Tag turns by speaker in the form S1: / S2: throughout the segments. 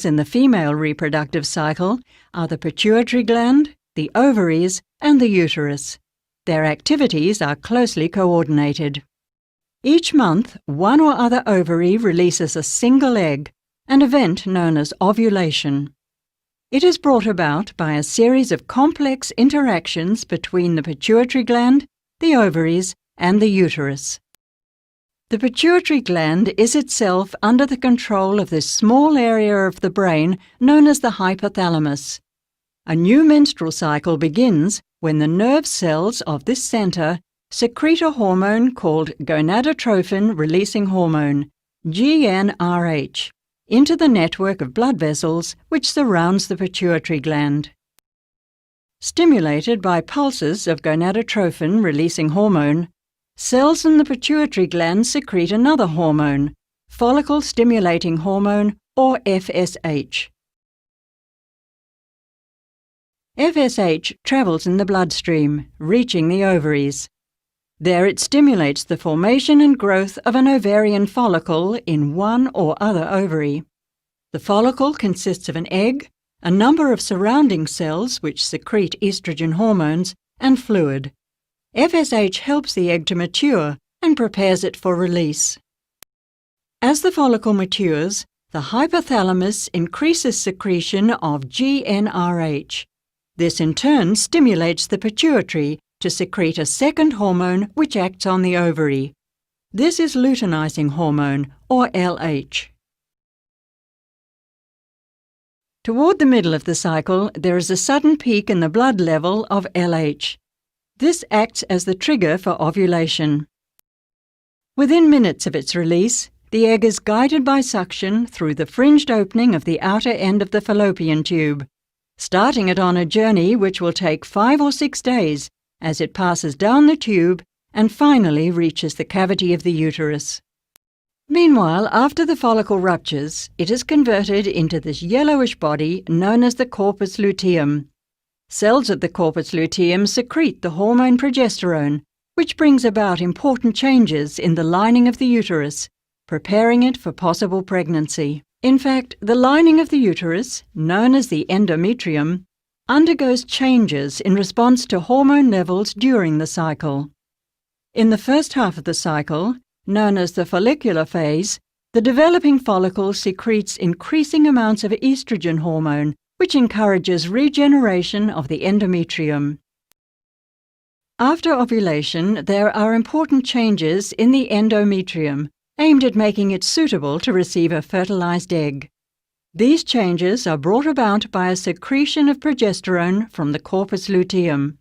S1: in the female reproductive cycle are the pituitary gland, the ovaries, and the uterus. Their activities are closely coordinated. Each month, one or other ovary releases a single egg, an event known as ovulation. It is brought about by a series of complex interactions between the pituitary gland, the ovaries, and the uterus. The pituitary gland is itself under the control of this small area of the brain known as the hypothalamus. A new menstrual cycle begins when the nerve cells of this center secrete a hormone called gonadotrophin-releasing hormone, GnRH, into the network of blood vessels which surrounds the pituitary gland. Stimulated by pulses of gonadotrophin-releasing hormone, cells in the pituitary gland secrete another hormone, follicle-stimulating hormone, or FSH. FSH travels in the bloodstream, reaching the ovaries. There it stimulates the formation and growth of an ovarian follicle in one or other ovary. The follicle consists of an egg, a number of surrounding cells which secrete estrogen hormones, and fluid. FSH helps the egg to mature and prepares it for release. As the follicle matures, the hypothalamus increases secretion of GnRH. This in turn stimulates the pituitary to secrete a second hormone which acts on the ovary. This is luteinizing hormone, or LH. Toward the middle of the cycle, there is a sudden peak in the blood level of LH. This acts as the trigger for ovulation. Within minutes of its release, the egg is guided by suction through the fringed opening of the outer end of the fallopian tube, starting it on a journey which will take 5 or 6 days as it passes down the tube and finally reaches the cavity of the uterus. Meanwhile, after the follicle ruptures, it is converted into this yellowish body known as the corpus luteum. Cells of the corpus luteum secrete the hormone progesterone, which brings about important changes in the lining of the uterus, preparing it for possible pregnancy. In fact, the lining of the uterus, known as the endometrium, undergoes changes in response to hormone levels during the cycle. In the first half of the cycle, known as the follicular phase, the developing follicle secretes increasing amounts of estrogen hormone, which encourages regeneration of the endometrium. After ovulation, there are important changes in the endometrium, aimed at making it suitable to receive a fertilized egg. These changes are brought about by a secretion of progesterone from the corpus luteum.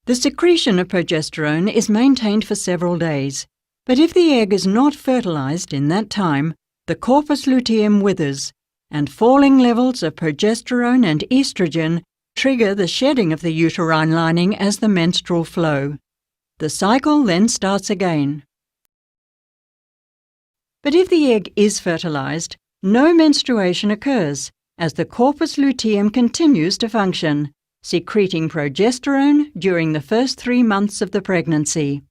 S1: The secretion of progesterone is maintained for several days, but if the egg is not fertilized in that time, the corpus luteum withers, and falling levels of progesterone and estrogen trigger the shedding of the uterine lining as the menstrual flow. The cycle then starts again. But if the egg is fertilized, no menstruation occurs, as the corpus luteum continues to function, secreting progesterone during the first 3 months of the pregnancy.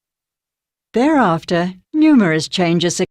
S1: Thereafter, numerous changes occur.